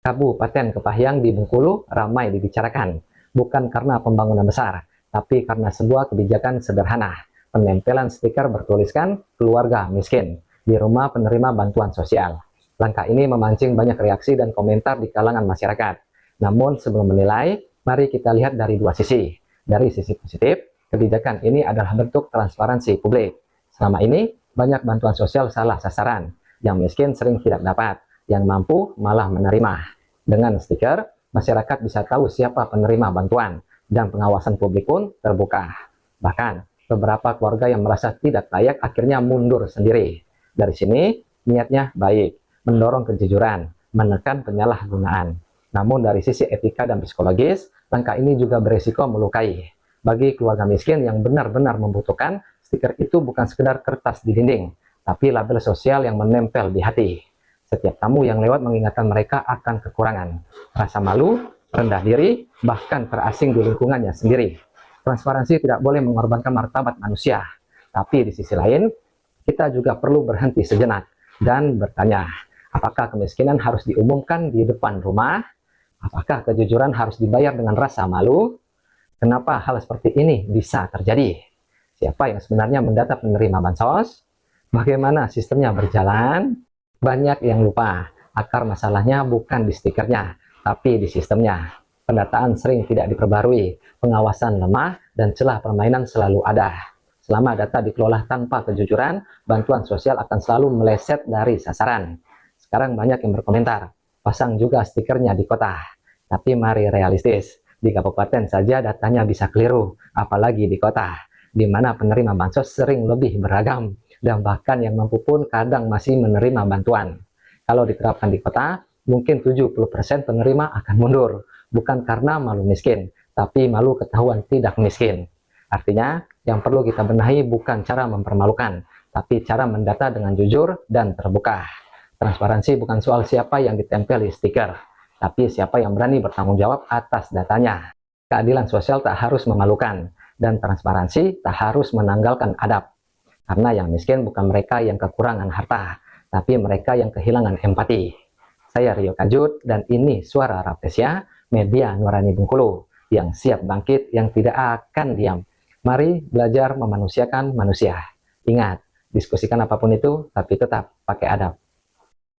Kabupaten Kepahyang di Bengkulu ramai dibicarakan, bukan karena pembangunan besar, tapi karena sebuah kebijakan sederhana, penempelan stiker bertuliskan keluarga miskin di rumah penerima bantuan sosial. Langkah ini memancing banyak reaksi dan komentar di kalangan masyarakat. Namun sebelum menilai, mari kita lihat dari dua sisi. Dari sisi positif, kebijakan ini adalah bentuk transparansi publik. Selama ini, banyak bantuan sosial salah sasaran. Yang miskin sering tidak dapat, yang mampu malah menerima. Dengan stiker, masyarakat bisa tahu siapa penerima bantuan, dan pengawasan publik pun terbuka. Bahkan, beberapa keluarga yang merasa tidak layak akhirnya mundur sendiri. Dari sini, niatnya baik, mendorong kejujuran, menekan penyalahgunaan. Namun dari sisi etika dan psikologis, langkah ini juga beresiko melukai. Bagi keluarga miskin yang benar-benar membutuhkan, stiker itu bukan sekedar kertas di dinding, tapi label sosial yang menempel di hati. Setiap tamu yang lewat mengingatkan mereka akan kekurangan, rasa malu, rendah diri, bahkan terasing di lingkungannya sendiri. Transparansi tidak boleh mengorbankan martabat manusia. Tapi di sisi lain, kita juga perlu berhenti sejenak dan bertanya, apakah kemiskinan harus diumumkan di depan rumah? Apakah kejujuran harus dibayar dengan rasa malu? Kenapa hal seperti ini bisa terjadi? Siapa yang sebenarnya mendata penerima bansos? Bagaimana sistemnya berjalan? Banyak yang lupa, akar masalahnya bukan di stikernya, tapi di sistemnya. Pendataan sering tidak diperbarui, pengawasan lemah, dan celah permainan selalu ada. Selama data dikelola tanpa kejujuran, bantuan sosial akan selalu meleset dari sasaran. Sekarang banyak yang berkomentar, pasang juga stikernya di kota. Tapi mari realistis, di kabupaten saja datanya bisa keliru, apalagi di kota, di mana penerima bansos sering lebih beragam, dan bahkan yang mampu pun kadang masih menerima bantuan. Kalau diterapkan di kota, mungkin 70% penerima akan mundur, bukan karena malu miskin, tapi malu ketahuan tidak miskin. Artinya, yang perlu kita benahi bukan cara mempermalukan, tapi cara mendata dengan jujur dan terbuka. Transparansi bukan soal siapa yang ditempel di stiker, tapi siapa yang berani bertanggung jawab atas datanya. Keadilan sosial tak harus memalukan, dan transparansi tak harus menanggalkan adab. Karena yang miskin bukan mereka yang kekurangan harta, tapi mereka yang kehilangan empati. Saya Rio Kajut, dan ini Suara Raptesia, media Nurani Bengkulu, yang siap bangkit, yang tidak akan diam. Mari belajar memanusiakan manusia. Ingat, diskusikan apapun itu, tapi tetap pakai adab.